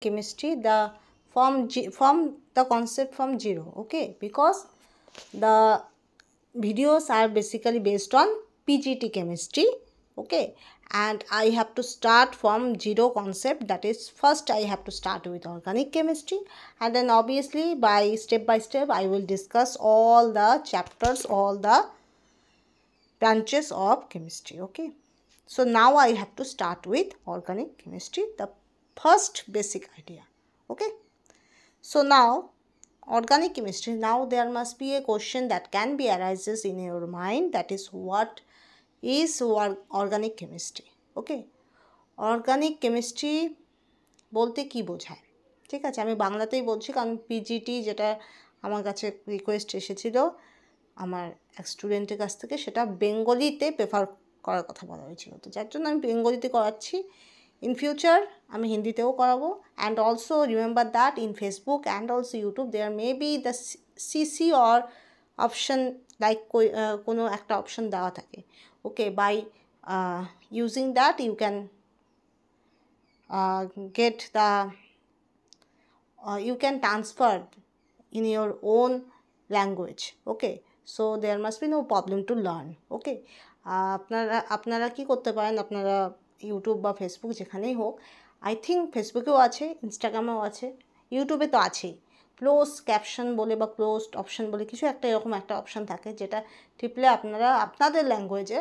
chemistry, the from the concept from zero, okay, because the videos are basically based on PGT chemistry, okay, and I have to start from zero concept. That is, first I have to start with organic chemistry, and then obviously by step I will discuss all the chapters, all the branches of chemistry, okay. So now I have to start with organic chemistry, the first basic idea, okay. So now organic chemistry, now there must be a question that can be arises in your mind, that is, what is organic chemistry, okay. Organic chemistry বলতে কি বোঝায়, ঠিক আছে, আমি বাংলাতেই বলছি, কারণ PGT যেটা আমার কাছে রিকোয়েস্ট এসেছিল আমার এক স্টুডেন্টের কাছ থেকে, সেটা বেঙ্গলিতে প্রেফার করার কথা বলা হয়েছিল, তো যার জন্য আমি বেঙ্গলিতে করাচ্ছি। ইন ফিউচার আমি হিন্দিতেও করাবো। And also remember that in Facebook and also YouTube there may be the CC or option, like কোনো একটা অপশন দেওয়া থাকে, okay, by using that you can get the you can transfer in your own language, okay, so there must be no problem to learn, okay. আপনারা কি করতে পারেন, আপনারা YouTube বা ফেসবুক যেখানেই হোক, আই থিঙ্ক ফেসবুকেও আছে, ইনস্টাগ্রামেও আছে, ইউটিউবে তো আছেই, ক্লোজ ক্যাপশন বলে বা ক্লোজড অপশন বলে কিছু একটা, এরকম একটা অপশন থাকে, যেটা টিপলে আপনারা আপনাদের ল্যাঙ্গুয়েজে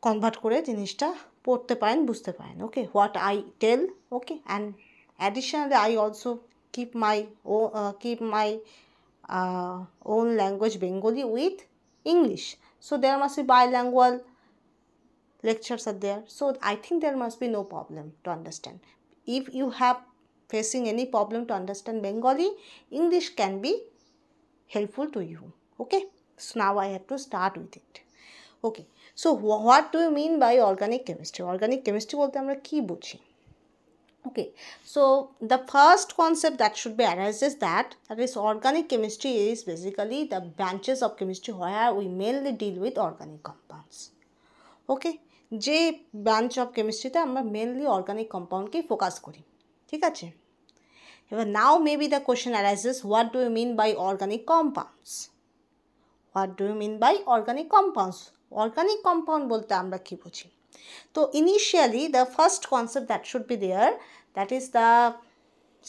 কনভার্ট করে জিনিসটা পড়তে পারেন, বুঝতে পারেন, okay, what I tell, okay. And additionally I also keep my own language Bengali with English, so there must be bilingual lectures are there, so I think there must be no problem to understand. If you have facing any problem to understand Bengali, English can be helpful to you, okay. So now I have to start with it, okay. So what do you mean by organic chemistry? Organic chemistry বলতে আমরা কি বুঝি? Okay, so the first concept that should be arises that is organic chemistry is basically the branches of chemistry where we mainly deal with organic compounds, okay. যে branch of কেমিস্ট্রিতে আমরা mainly organic কম্পাউন্ডকেই focus করি, ঠিক আছে। এবার now maybe the question arises, what do you mean by organic compounds? What do you mean by organic compounds? Organic compound বলতে আমরা কী বুঝি? তো initially the first concept that should be there, that is the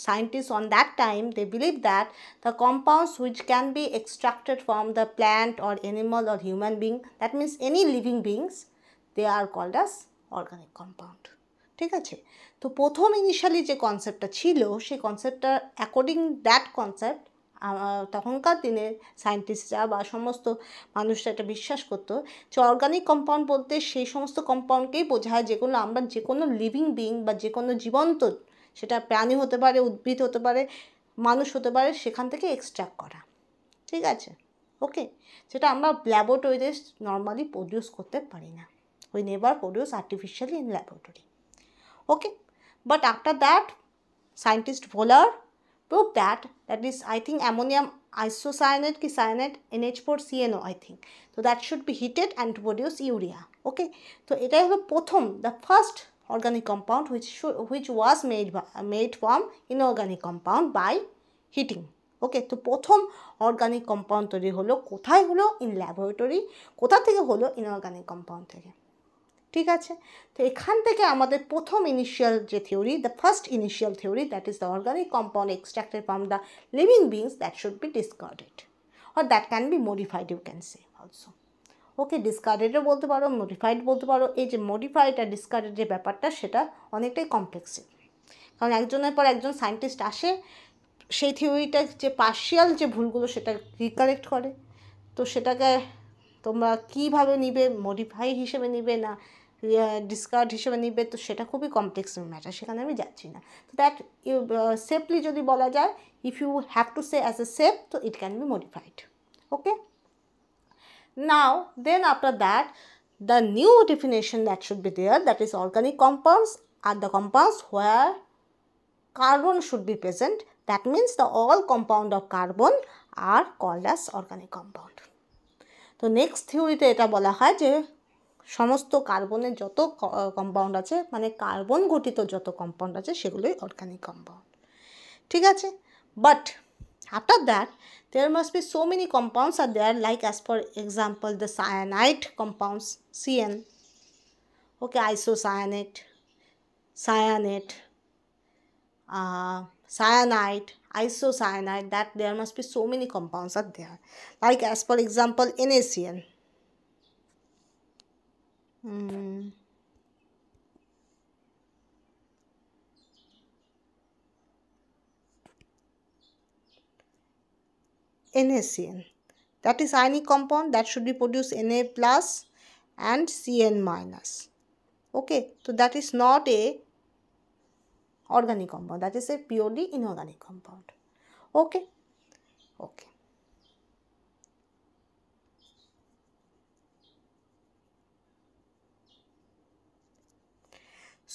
scientists on that time, they believe that the compounds which can be extracted from the plant or animal or human being, that means any living beings, they are called as organic compound, ঠিক আছে। তো প্রথম initially যে কনসেপ্টটা ছিল, সেই কনসেপ্টটা according that concept তখনকার দিনে সায়েন্টিস্টরা বা সমস্ত মানুষরা এটা বিশ্বাস করতো যে অর্গানিক কম্পাউন্ড বলতে সেই সমস্ত কম্পাউন্ডকেই বোঝায় যেগুলো আমরা যে কোনো লিভিং বিং বা যে কোনো জীবন্ত, সেটা প্রাণী হতে পারে, উদ্ভিদ হতে পারে, মানুষ হতে পারে, সেখান থেকে এক্সট্রাক্ট করা, ঠিক আছে, ওকে, যেটা আমরা ল্যাবরেটরিতে নর্মালি প্রডিউস করতে পারি না, we never produce artificially in laboratory, okay. But after that, scientist Voller proved that is, I think, ammonium isocyanate ki cyanate NH4CNO, I think, so that should be heated and to produce urea, okay. So এটাই হলো প্রথম, the first organic compound which was made from inorganic compound by heating, okay. তো প্রথম organic compound তৈরি হলো কোথায় হলো? In laboratory. কোথা থেকে হলো? ইনঅর্গানিক কম্পাউন্ড থেকে, ঠিক আছে। তো এখান থেকে আমাদের প্রথম ইনিশিয়াল যে theory, the first initial theory, that is the organic compound extracted from the living beings, that should be discarded or that can be modified, you can say also, okay. ডিসকার্ডেডও বলতে পারো, মডিফাইড বলতে পারো। এই যে modified আর discarded যে ব্যাপারটা, সেটা অনেকটাই কমপ্লেক্সিভ, কারণ একজনের পর একজন সায়েন্টিস্ট আসে, সেই থিওরিটা যে পার্শিয়াল যে ভুলগুলো সেটা রিকারেক্ট করে, তো সেটাকে তোমরা কীভাবে নিবে, মডিফাই হিসেবে নিবে না ডিসকার্ড হিসেবে নিবে, তো সেটা খুবই কমপ্লেক্স ম্যাটার, সেখানে আমি যাচ্ছি না। তো দ্যাট ইউ সেফলি যদি বলা যায়, if you have to say as a safe, তো it can be modified, okay. Now then after that the new definition that should be there, that is organic compounds are the compounds where carbon should be present, that means the all compound of carbon are called as organic compound. তো next থিওরিতে এটা বলা হয় যে সমস্ত কার্বনের যত compound আছে, মানে কার্বন গঠিত যত কম্পাউন্ড আছে সেগুলোই অর্গানিক কম্পাউন্ড, ঠিক আছে। But after that there must be so many compounds are there, like as for example the cyanide compounds, CN, okay, isocyanate, cyanate, cyanide, isocyanide, that there must be so many compounds are there, like as for example NaCN. NaCN, that is ionic compound that should be produced Na plus and Cn minus, okay, so that is not a organic compound, that is a purely inorganic compound, okay. Okay,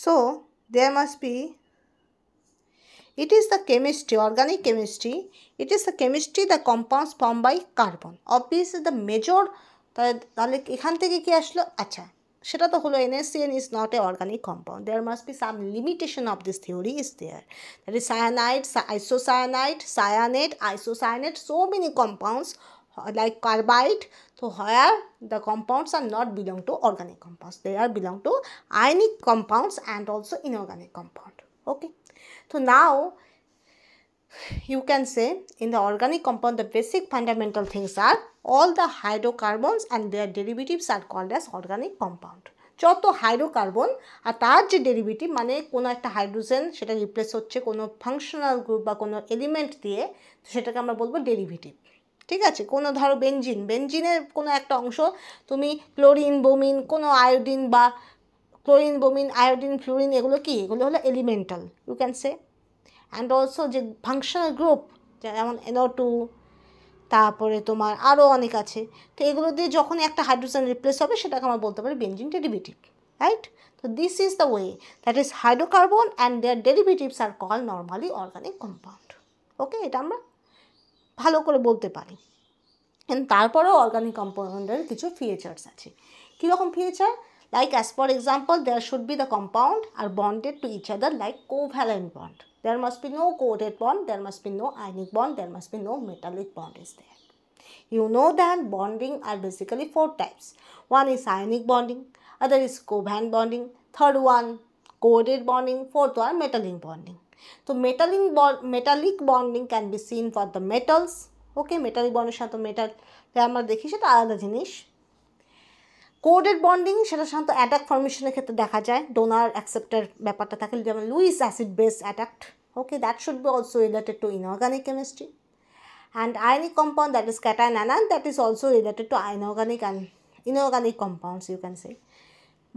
so there must be, it is the chemistry, organic chemistry, it is the chemistry, the compounds formed by carbon, obviously the major, তাহলে এখান থেকে কি আসলো, আচ্ছা সেটা তো হলো NaCN is not a organic compound, there must be some limitation of this theory is there, that is cyanide, isocyanate, cyanate, isocyanate, so many compounds like carbide, so where the compounds are not belong to organic compounds, they are belong to ionic compounds and also inorganic compound, okay. So now you can say in the organic compound the basic fundamental things are all the hydrocarbons and their derivatives are called as organic compound, যত hydrocarbon আর তার যে derivative, মানে কোনো একটা hydrogen সেটা replace হচ্ছে কোনো functional group বা কোনো এলিমেন্ট দিয়ে, তো সেটাকে আমরা বলবো ডেরিভেটিভ, ঠিক আছে। কোনো ধরো বেনজিনের কোনো একটা অংশ তুমি ক্লোরিন, বোমিন, কোনো আয়োডিন বা ক্লোরিন, বোমিন, আয়োডিন, ফ্লোরিন, এগুলো কি, এগুলো হলো elemental, you can say. And also যে ফাংশনাল গ্রুপ যেমন NO2, তারপরে তোমার আরও অনেক আছে, তো এগুলো দিয়ে যখন একটা হাইড্রোজেন রিপ্লেস হবে সেটাকে আমরা বলতে পারি বেনজিন ডেরিভেটিভ, রাইট। তো this is the way, that is hydrocarbon and their derivatives are call normally organic compound, okay, এটা আমরা ভালো করে বলতে পারি। তারপরেও অর্গানিক কম্পাউন্ডের কিছু ফিচার্স আছে, কীরকম feature, like as for example there should be the compound are bonded to each other like covalent bond, there must be no covalent bond, there must be no ionic bond, there must be no metallic bond is there. You know that bonding are basically 4 types, one is ionic bonding, other is covalent bonding, third one covalent bonding, fourth one metallic bonding. So metallic bonding can be seen for the metals, okay, metallic bonding সাথে metal আমরা দেখি সেটা আলাদা জিনিস। Coded bonding সেটা সাধারণত attack ফর্মেশনের ক্ষেত্রে দেখা যায়, ডোনার অ্যাকসেপ্টার ব্যাপারটা থাকে, যেমন Luis acid base attacked, okay, that should be also related to inorganic chemistry. And ionic compound, that is cation anion, that is also related to inorganic and inorganic compounds, you can say.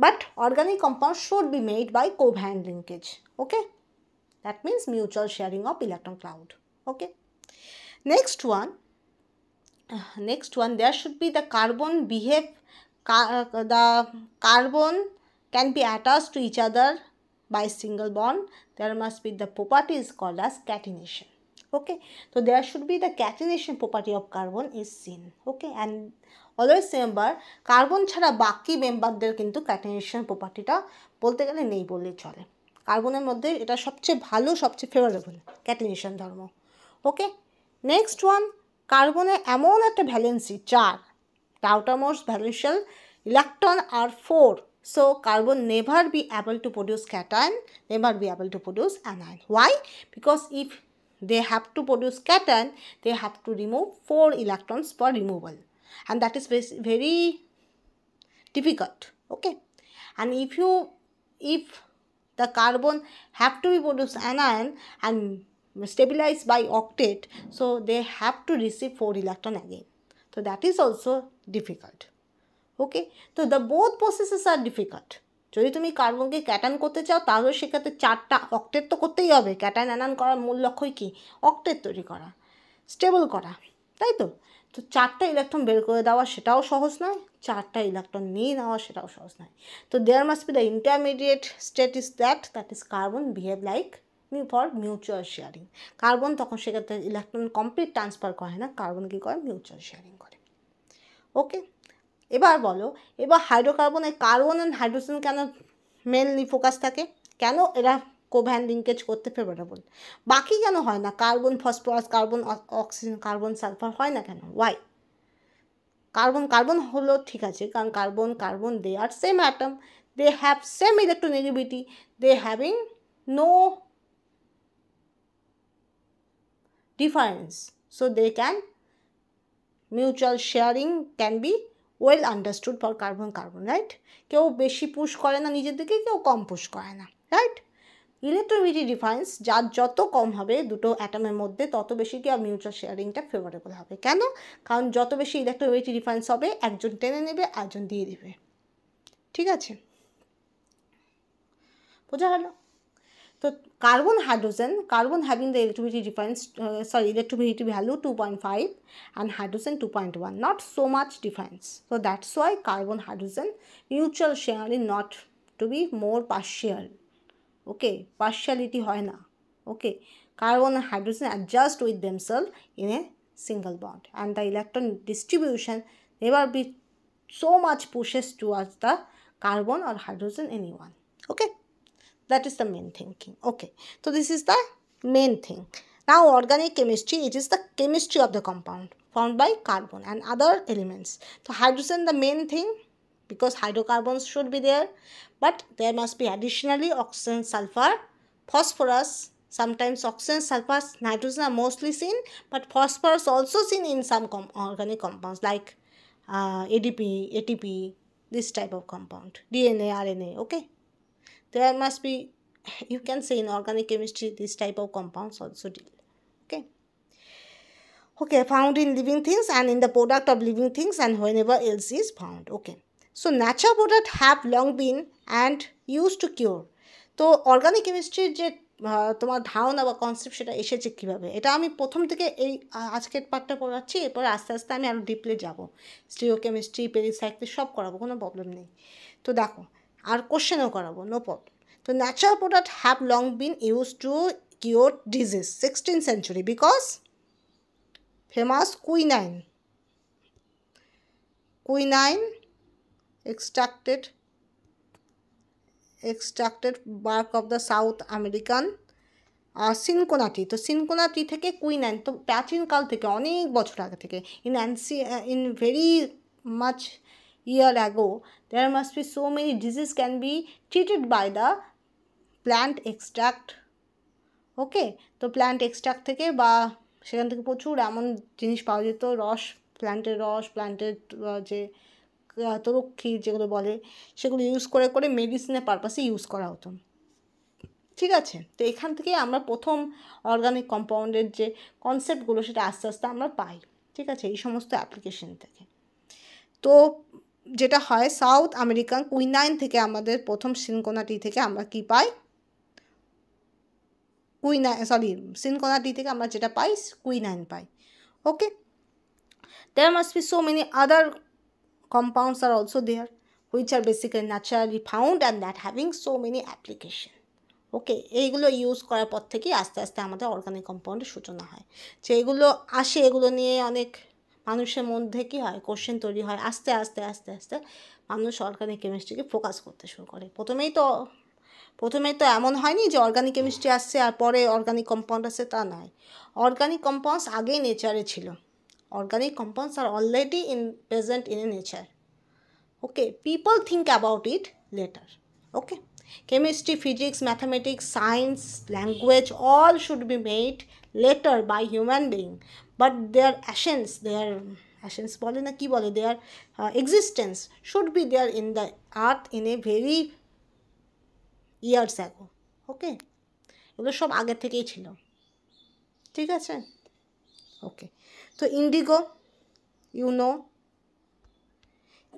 But organic compounds should be made by covalent linkage, okay, that means mutual sharing of electron cloud, okay. Next one, there should be the carbon behave, the carbon can be attached to each other by single bond, there must be the property is called as catenation, okay. So there should be the catenation property of carbon is seen, okay. And always remember carbon ছাড়া বাকি মেম্বারদের কিন্তু ক্যাটেনেশন প্রপার্টিটা বলতে গেলে নেই বললেই চলে, কার্বনের মধ্যে এটা সবচেয়ে ভালো, সবচেয়ে ফেভারেবল ক্যাটেনেশন ধর্ম, ওকে। নেক্সট ওয়ান, কার্বনের এমন একটা valency 4, the outermost valential electron are 4, so carbon never be able to produce cation, never be able to produce anion. Why? Because if they have to produce cation, they have to remove 4 electrons per removal, and that is very difficult, okay. And if the carbon have to be produced anion and stabilized by octet, so they have to receive 4 electron again, so that is also difficult, okay. So the both processes are difficult, যদি তুমি কার্বনকে cation করতে চাও তাহলে সেক্ষেত্রে 4টা octet তো করতেই হবে, ক্যাটায়ন অ্যানায়ন করার মূল লক্ষ্যই কি, অক্টেট তৈরি করা, স্টেবল করা, তাই তো। তো 4টা ইলেকট্রন বের করে দেওয়া সেটাও সহজ নয়, 4টা ইলেকট্রন নিয়ে নেওয়া সেটাও সহজ নয়। তো there must be the intermediate state is that is carbon behave like for mutual sharing, carbon তখন সেক্ষেত্রে ইলেকট্রন কমপ্লিট ট্রান্সফার করে না, কার্বন কী করে, মিউচুয়াল শেয়ারিং করে, ওকে। এবার বলো, এবার হাইড্রোকার্বনে কার্বন অ্যান্ড হাইড্রোজেন কেন মেনলি ফোকাস থাকে, কেন এরা কোভ্যালেন্ট লিঙ্কেজ করতে ফেভারেবল, বাকি কেন হয় না, carbon phosphorus, carbon oxygen, carbon sulphur হয় না কেন, ওয়াই? কার্বন কার্বন হলো ঠিক আছে, কারণ carbon carbon they are same atom, they have same electronegativity, they having no difference, so they can mutual sharing can be well understood for carbon carbon, right? কেউ বেশি push করে না নিজের দিকে, কেউ কম পুশ করে না, রাইট? ইলেকট্রোনেগেটিভ ডিফারেন্স যার যত কম হবে দুটো অ্যাটমের মধ্যে, তত বেশি কি আর মিউচুয়াল শেয়ারিংটা ফেভারেবল হবে। কেন? কারণ যত বেশি ইলেকট্রোনেগেটিভ ডিফারেন্স হবে, একজন টেনে নেবে, একজন দিয়ে দিবে, ঠিক আছে? বোঝা গেল? তো carbon hydrogen, carbon having the electronegativity difference, electronegativity value 2.5 and hydrogen 2.1, not so much difference. So that's why carbon hydrogen mutual sharing not to be more partial. Okay, partiality hoy na. Okay, carbon and hydrogen adjust with themselves in a single bond, and the electron distribution never be so much pushes towards the carbon or hydrogen anyone. Okay, that is the main thinking. Okay, so this is the main thing. Now organic chemistry, it is the chemistry of the compound formed by carbon and other elements. So hydrogen the main thing, because hydrocarbons should be there, but there must be additionally oxygen, sulfur, phosphorus. Sometimes oxygen, sulfur, nitrogen are mostly seen, but phosphorus also seen in some organic compounds like ADP, ATP, this type of compound, DNA, RNA. Okay, there must be, you can say in organic chemistry this type of compounds also deal. Okay, okay, found in living things and in the product of living things and whenever else is found. Okay, so natural products have long been and used to cure. তো organic কেমিস্ট্রির যে তোমার ধারণা বা concept, সেটা এসেছে কীভাবে, এটা আমি প্রথম থেকে এই আজকের পার্টটা পড়াচ্ছি, এরপর আস্তে আস্তে আমি আরও ডিপলি যাবো, স্টিরিওকেমিস্ট্রি, পেরিসাইক্লিক সব করাবো, কোনো প্রবলেম নেই। তো দেখো, আর কোশ্চেনও করাবো, নো প্রবলেম। তো natural products have long been used to cure disease 16th century because famous quinine extracted bark of the South American cinchona টি। তো সিনকোনা টি থেকে কুইনাইন, তো প্রাচীনকাল থেকে, অনেক বছর আগে থেকে, in very much year ago there must be so many diseases can be treated by the plant extract. Okay, তো প্ল্যান্ট এক্সট্রাক্ট থেকে বা সেখান থেকে প্রচুর এমন জিনিস পাওয়া যেত, রস, প্ল্যান্টের রস, প্ল্যান্টের যে তরুক্ষীর যেগুলো বলে, সেগুলো ইউজ করে করে মেডিসিনের পারপাসে ইউজ করা হতো, ঠিক আছে? তো এখান থেকে আমরা প্রথম অর্গানিক কম্পাউন্ডের যে কনসেপ্টগুলো, সেটা আস্তে আস্তে আমরা পাই, ঠিক আছে, এই সমস্ত অ্যাপ্লিকেশন থেকে। তো যেটা হয়, সাউথ আমেরিকান কুইনাইন থেকে আমাদের প্রথম সিনকোনা টি থেকে আমরা কি পাই, সিনকোনা টি থেকে আমরা যেটা পাই, কুইনাইন পাই। Okay, there must be so many other compounds are also there which are basically naturally found and that having so many application. ওকে, এইগুলো ইউজ করার পর থেকেই আস্তে আস্তে আমাদের অর্গানিক কম্পাউন্ডের সূচনা হয়। যে এগুলো আসে, এগুলো নিয়ে অনেক মানুষের মধ্যে কী হয়, কোশ্চেন তৈরি হয়, আস্তে আস্তে আস্তে আস্তে মানুষ অর্গানিক কেমিস্ট্রিকে ফোকাস করতে শুরু করে। প্রথমেই তো এমন হয়নি যে অর্গানিক কেমিস্ট্রি আসছে আর পরে অর্গানিক কম্পাউন্ড আসছে, তা নয়। অর্গানিক কম্পাউন্ডস আগেই নেচারে ছিল, organic compounds are already present in a nature. Okay, people think about it later. Okay, chemistry, physics, mathematics, science, language, all should be made later by human being, but their essence বলে না কি বলে, their existence should be there in the earth in a very years ago. ওকে, এগুলো সব আগে থেকেই ছিল, ঠিক আছে? ওকে, তো Indigo,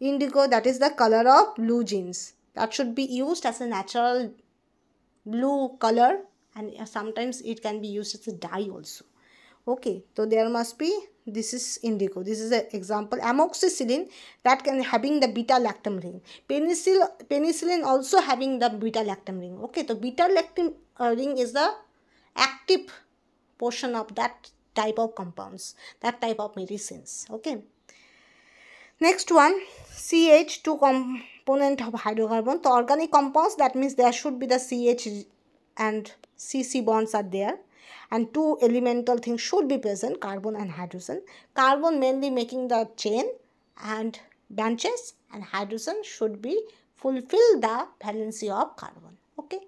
indigo, that is the color of blue jeans, that should be used as a natural blue color, and sometimes it can be used as a dye also. Okay, so there must be, this is indigo, this is an example. Amoxicillin, that can having the beta lactam ring. Penicillin also having the beta lactam ring. Okay, so beta lactam ring is the active portion of that type of compounds, that type of medicines. Okay, Next one, CH, two component of hydrocarbon. The organic compounds, that means there should be the CH and CC bonds are there, and two elemental things should be present, carbon and hydrogen. Carbon mainly making the chain and branches, and hydrogen should be fulfill the valency of carbon. Okay.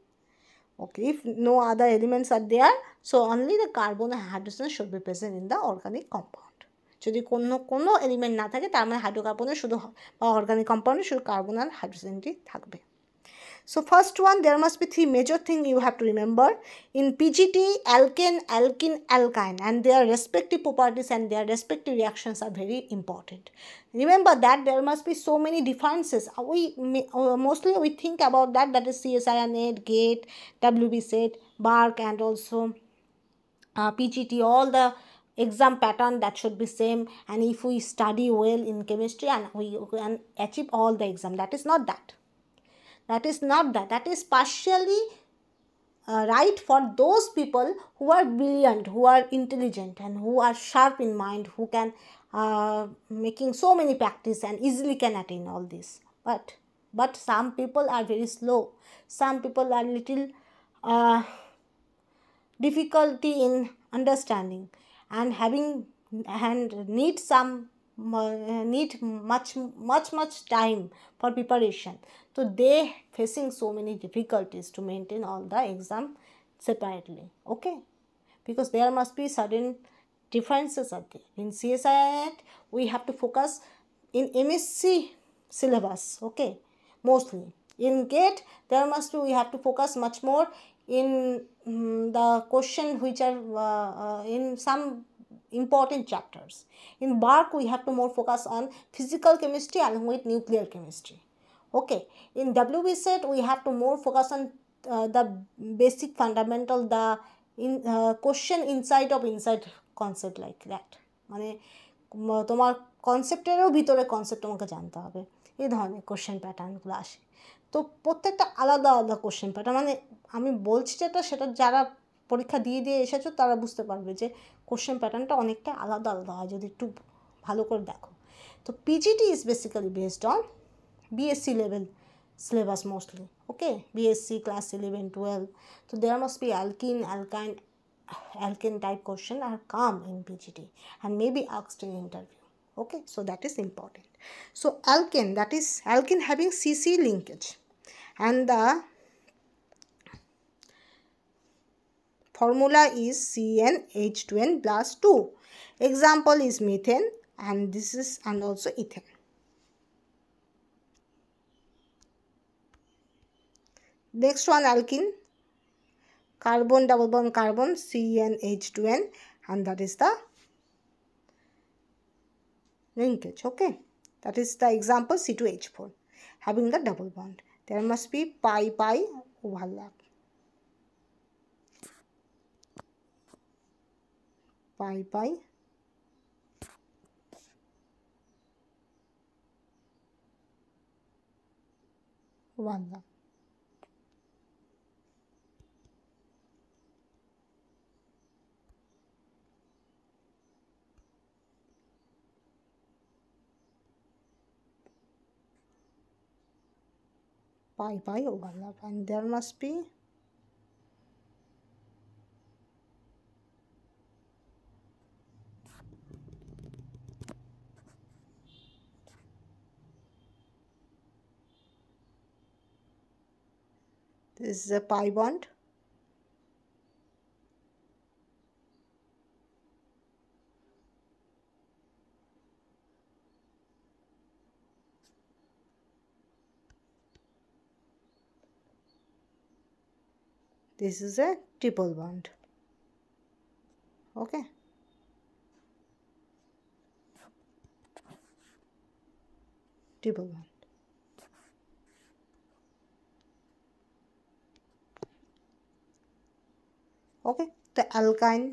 Okay, if no other elements are there, so only the carbon and hydrogen should be present in the organic compound. যদি কোনো element না থাকে তার মানে হাইড্রোকার্বনের শুধু বা organic কম্পাউন্ডে শুধু carbon আর হাইড্রোজেনটি থাকবে। So first one, there must be three major things you have to remember. In PGT, alkane, alkene, alkyne, and their respective properties and their respective reactions are very important. Remember that there must be so many differences. Mostly we think about that is CSIR-NATE, GATE, WB set, BARC, and also PGT, all the exam pattern that should be same, and if we study well in chemistry and we can achieve all the exam. That is not that. That is not that. That is partially right for those people who are brilliant, who are intelligent, and who are sharp in mind, who can making so many practice and easily can attain all this. But some people are very slow. Some people are little difficulty in understanding and having and need much time for preparation. So they facing so many difficulties to maintain all the exam separately. Okay, because there must be certain differences are there. In CSIR we have to focus in MSc syllabus. Okay, mostly in GATE there must be we have to focus much more in the question which are in some important chapters. In BARC we have to more focus on physical chemistry along with nuclear chemistry. Okay, in WB set we have to more focus on the basic fundamental, the question inside concept like that. মানে তোমার কনসেপ্টেরও ভিতরে concept তোমাকে জানতে হবে, এই ধরনের question প্যাটার্নগুলো আসে। তো প্রত্যেকটা আলাদা আলাদা কোশ্চেন প্যাটার্ন, মানে আমি বলছি যেটা সেটা যারা পরীক্ষা দিয়ে এসেছো তারা বুঝতে পারবে যে কোশ্চেন প্যাটার্নটা অনেকটা আলাদা আলাদা হয় যদি একটু ভালো করে দেখো। তো PGT is basically based on BSc level syllabus mostly. Okay, BSc class 11, 12. So there must be alkene, alkane type question are come in PGT and maybe asked in interview. Okay, so that is important. So alkane, that is alkene having CC linkage, and the formula is CnH2n plus 2. Example is methane, and this is and also ethane. Next one, alkene, carbon double bond carbon CnH2n, and that is the linkage. Okay, that is the example C2H4 having the double bond. There must be pi overlap, pi overlap. Pi overlap, and there must be this is a pi bond, this is a triple bond. Okay, triple bond. Okay, the alkyne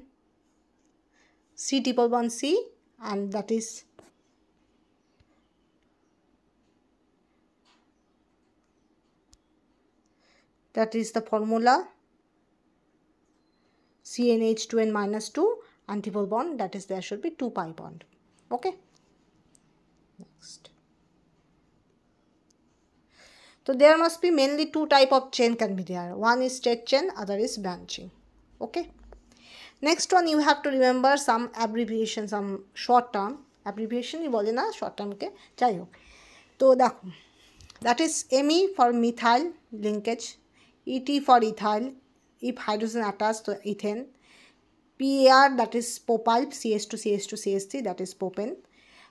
C triple bond C, and that is the formula CnH2n minus 2, and triple bond, that is there should be 2 pi bond. Okay. next. So there must be mainly two type of chain can be there. One is straight chain, other is branching. Okay. Next one, you have to remember some abbreviation, some short term abbreviation. You bole na short term ke jai hok. To dekho, that is Me for methyl linkage, Et for ethyl if hydrogen attached to ethane, PAR that is propyl, CH2CH2CH3 that is propane,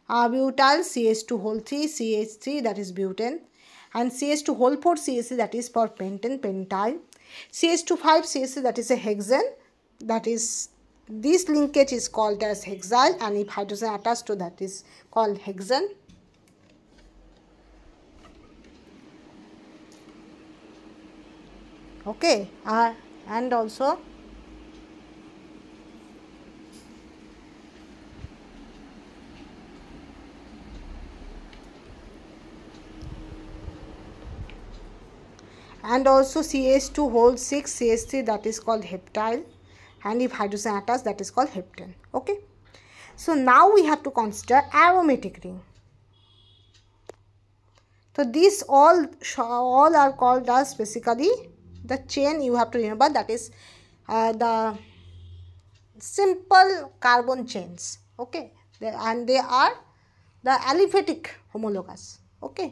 butyl CH2 whole 3 CH3 that is butane, and CH2 whole 4 CH3 that is for pentane, pentyl, CH2 5 CH3 that is a hexane, that is this linkage is called as hexyl, and if hydrogen attached to that is called hexane. Okay, and also CH2 whole 6 CH3 that is called heptyl, and if hydrogen attached that is called heptane. Okay, so now we have to consider aromatic ring. So these all are called as basically the chain. You have to remember that is the simple carbon chains. Okay, and they are the aliphatic homologous. Okay,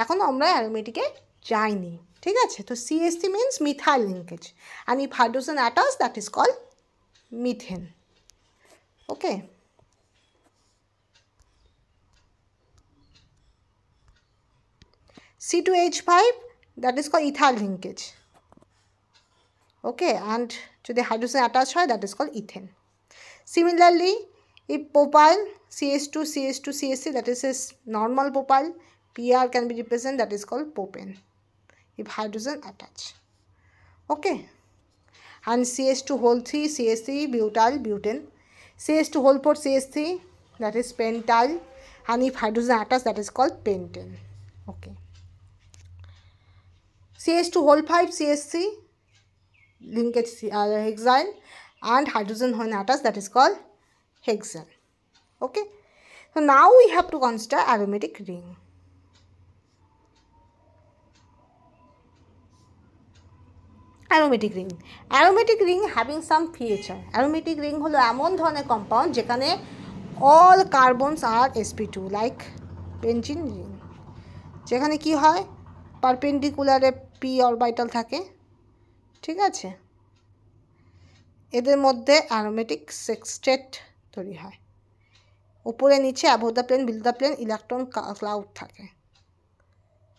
এখন আমরা অ্যারোমেটিকে যাইনি, ঠিক আছে। তো CH3 means methyl linkage, and if hydrogen attached that is called methane. Okay, C2H5 that is called ethyl linkage. Okay, and to the hydrogen attached হয় that is called ethane. Similarly, if propyl CH2 CH2 CH3 that is a normal propyl, PR can be represented that is called propane if hydrogen attached. Okay, and CH2 whole 3 CH3 butyl butane, CH2 whole 4 CH3 that is pentyl, and if hydrogen attached that is called pentane. Okay, CH2 whole 5 CH3 linkage hexyl, and hydrogen when attached that is called hexane. Okay, so now we have to consider aromatic ring. Aromatic ring having some feature. Aromatic ring হলো এমন ধরনের compound যেখানে all carbons are sp2 like benzene ring, যেখানে কি হয় পারপেন্ডিকুলারে p orbital থাকে, ঠিক আছে। এদের মধ্যে অ্যারোমেটিক সেক্সটেট তৈরি হয়, উপরে নিচে above the plane below the plane electron cloud থাকে,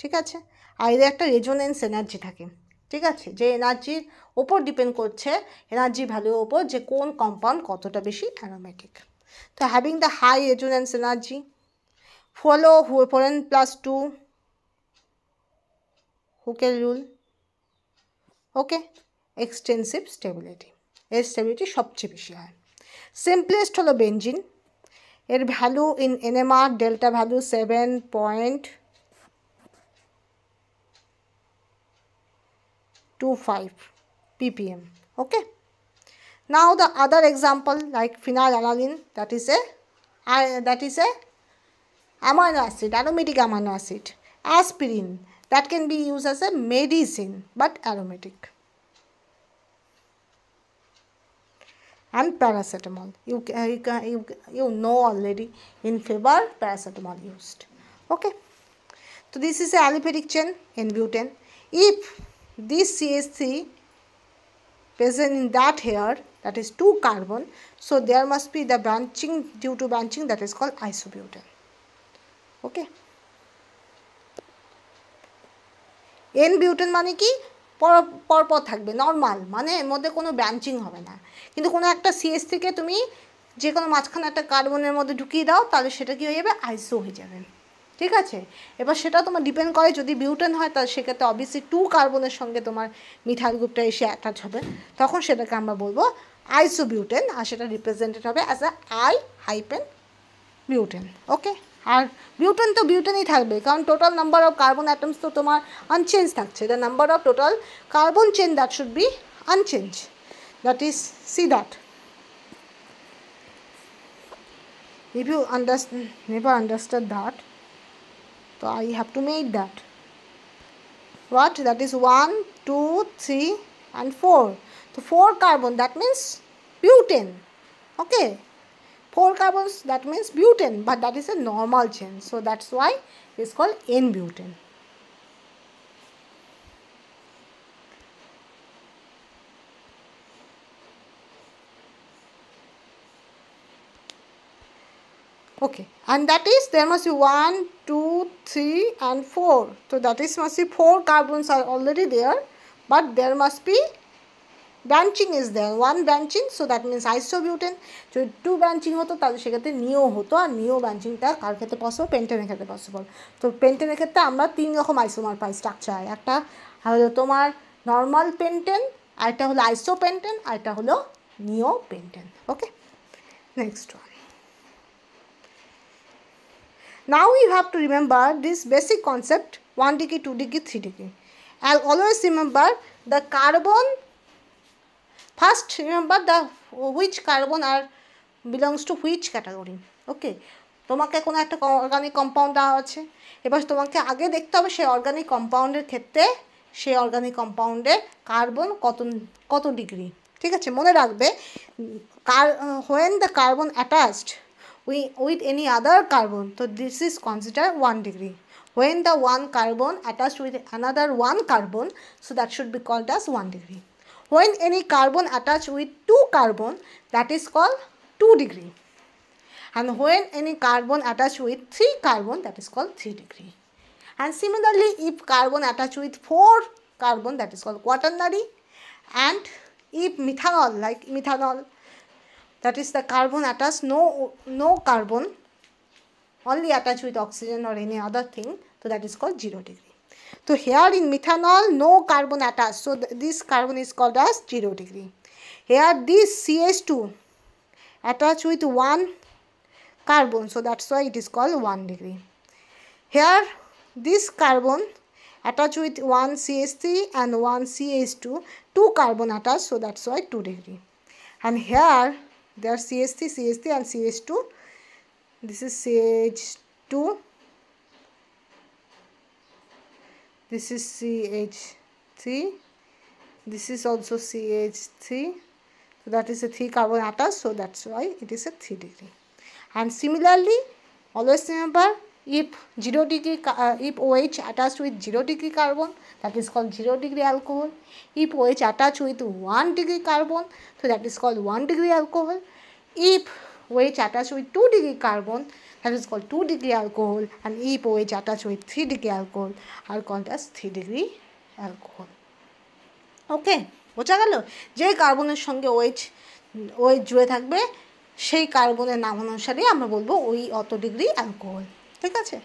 ঠিক আছে। আর এদের একটা রেজোনেন্স এনার্জি থাকে, ঠিক আছে, যে এনার্জির ওপর ডিপেন্ড করছে, এনার্জি ভ্যালুর ওপর, যে কোন কম্পাউন্ড কতটা বেশি অ্যারোমেটিক। তো having the high resonance energy follow 4n+2 হুকের রুল। ওকে, এক্সটেন্সিভ স্টেবিলিটি, এর স্টেবিলিটি সবচেয়ে বেশি হয়। সিম্পলেস্ট হলো বেনজিন, এর value in NMR delta value 7.25 ppm. Okay, now the other example like phenylalanine, that is a amino acid, aromatic amino acid. Aspirin, that can be used as a medicine but aromatic. And paracetamol, you know already, in fever paracetamol used. Okay, so this is a aliphatic chain in butane. If this CH3 present in that here, that is 2 carbon, so there must be the branching, due to branching, that is called isobutane. Okay, n butane মানে কি পরপর থাকবে, normal, মানে এর মধ্যে কোনো branching হবে না, কিন্তু কোনো একটা CH থেকে তুমি যে কোনো মাঝখানে একটা কার্বনের মধ্যে ঢুকিয়ে দাও, তাহলে সেটা কি হয়ে যাবে, আইসো হয়ে যাবে, ঠিক আছে। এবার সেটা তোমার ডিপেন্ড করে, যদি বিউটেন হয় তাহলে সেক্ষেত্রে অবভিয়াসলি 2 কার্বনের সঙ্গে তোমার মিথাইল গ্রুপটা এসে অ্যাটাচ হবে, তখন সেটাকে আমরা বলবো আইসোবিউটেন, আর সেটা রিপ্রেজেন্টেড হবে অ্যাজ I-বিউটেন। ওকে, আর বিউটেন তো বিউটেনই থাকবে, কারণ total number of carbon atoms তো তোমার আনচেঞ্জ থাকছে, the number of total carbon chain that should B unchange, that is see that. If you never understood that, so I have to make that. What? That is 1, 2, 3 and 4. So 4 carbon, that means butane. Okay. 4 carbons, that means butane, but that is a normal chain. So that's why it's called N-butane. Okay, and that is, there must be 1, 2, 3 and 4. So that is, must be 4 carbons are already there, but there must be branching is there, 1 branching, so that means isobutane. So 2 branching hoto তাহলে সেক্ষেত্রে নিও হতো, আর নিও ব্রাঞ্চিংটা কার ক্ষেত্রে possible, পেন্টেনের ক্ষেত্রে possible. তো পেন্টেনের ক্ষেত্রে আমরা 3 রকম আইসোমার পাই স্ট্রাকচার, একটা হলো তোমার নর্মাল পেন্টেন, আরেকটা হলো আইসোপেন্টেন, আরেকটা হলো নিও pentane. Okay, next one. Now you have to remember this basic concept, 1 degree, 2 degree, 3 degree. And always remember the carbon. First remember the which carbon are belongs to which category. Okay, তোমাকে কোনো একটা organic compound দেওয়া আছে, এবার তোমাকে আগে দেখতে হবে সেই অর্গানিক কম্পাউন্ডের ক্ষেত্রে সেই অর্গানিক কম্পাউন্ডের কার্বন কত ডিগ্রি। ঠিক আছে, মনে রাখবে when the carbon attached with any other carbon, so this is considered 1 degree. When the one carbon attached with another 1 carbon, so that should be called as 1 degree. When any carbon attached with 2 carbon, that is called 2 degree. And when any carbon attached with 3 carbon, that is called 3 degree. And similarly, if carbon attached with 4 carbon, that is called quaternary. And if methanol, like methanol, that is the carbon attached, no carbon, only attached with oxygen or any other thing, so that is called 0 degree. So here in methanol, no carbon attached, so this carbon is called as 0 degree. Here this CH2 attached with 1 carbon, so that's why it is called 1 degree. Here this carbon attached with 1 CH3 and 1 CH2, 2 carbon attached, so that's why 2 degree. And here there are CH3 and CH2, this is CH2, this is CH3, this is also CH3, so that is a 3 carbon attached, so that's why it is a 3 degree. And similarly, always remember, if 0 degree, if OH attached with 0 degree carbon, that is called 0 degree alcohol. If OH attached with 1 degree carbon, so that is called 1 degree alcohol. If OH attached with 2 degree carbon, that is called 2 degree alcohol. And if OH attached with 3 degree alcohol are called as 3 degree alcohol. Okay, বোঝা গেল? যে কার্বনের সঙ্গে OH জুড়ে থাকবে সেই কার্বনের নাম অনুসারে আমরা বলবো ওই অত ডিগ্রি অ্যালকোহল। ঠিক আছে,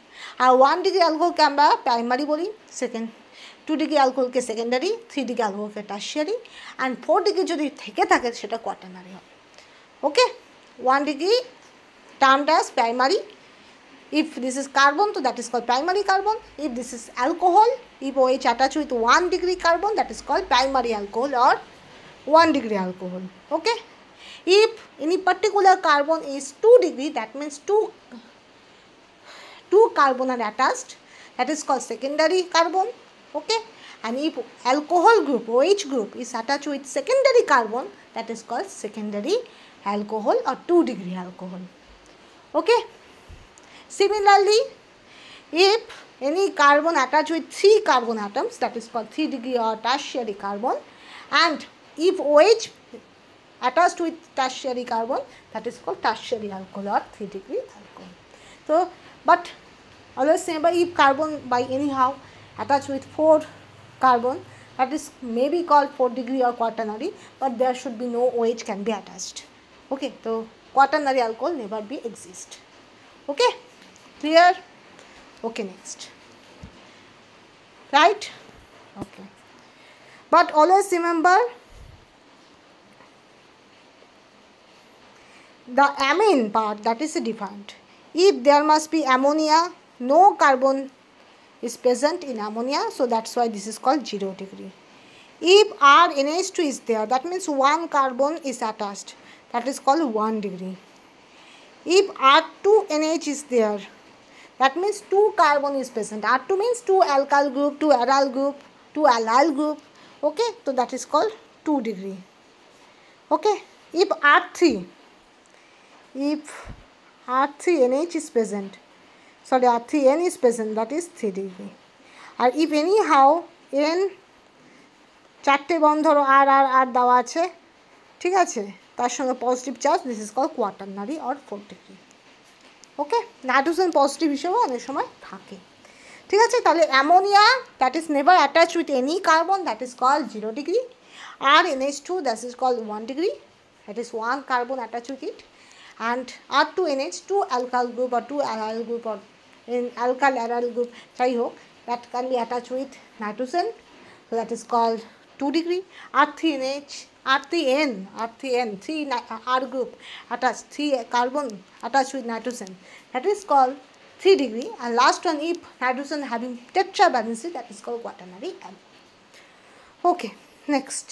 আর 1 ডিগ্রি অ্যালকোহলকে আমরা প্রাইমারি বলি, 2 ডিগ্রি অ্যালকোহলকে সেকেন্ডারি, 3 ডিগ্রি অ্যালকোহলকে টারশিয়ারি, অ্যান্ড 4 ডিগ্রি যদি থেকে থাকে সেটা কোয়াটারনারি হবে। ওকে, 1 degree termed as primary. If this is carbon, so that is called primary carbon. If this is alcohol, if OH attached with 1 degree carbon, that is called primary alcohol or 1 degree alcohol. Okay, if any particular carbon is 2 degree, that means two carbon are attached, that is called secondary carbon. Okay, and if alcohol group, OH group, is attached with secondary carbon, that is called secondary alcohol or 2 degree alcohol. Okay, similarly, if any carbon attached with 3 carbon atoms, that is called 3 degree or tertiary carbon, and if OH attached with tertiary carbon, that is called tertiary alcohol or 3 degree alcohol. So but always remember, if carbon by anyhow attached with 4 carbon, that is may be called 4 degree or quaternary, but there should be no OH can be attached. Okay, so quaternary alcohol never be exist. Okay, clear? Okay, next. Right? Okay, but always remember, the amine part, that is different. If there must be ammonia, no carbon is present in ammonia, so that's why this is called 0 degree. If RNH2 is there, that means 1 carbon is attached, that is called 1 degree. if R2NH is there, that means 2 carbon is present. R2 means 2 alkyl group, 2 aryl group, 2 allyl group. Okay, so that is called 2 degree. Okay, if R3NH is present, sorry, R3N is present, that is 3 degree. R if anyhow n চারটে বন্ধ ধরো আর দেওয়া আছে, ঠিক আছে, তার সঙ্গে positive charge, this is call quaternary or 4 degree. Okay, nitrogen positive হিসেবেও অনেক সময় থাকে, ঠিক আছে। তাহলে ammonia that is never attach with any carbon, that is call 0 degree. আর NH2 that is call 1 degree, that is 1 carbon attached with it. And R2NH, 2 alkyl group or 2 aryl group or in alkyl aryl group, that can be attached with nitrogen, so that is called 2 degree. R3NH, R3N, 3 R group attached, 3 carbon attached with nitrogen, that is called 3 degree. And last one, if nitrogen having tetravalency, that is called quaternary N. Okay, next.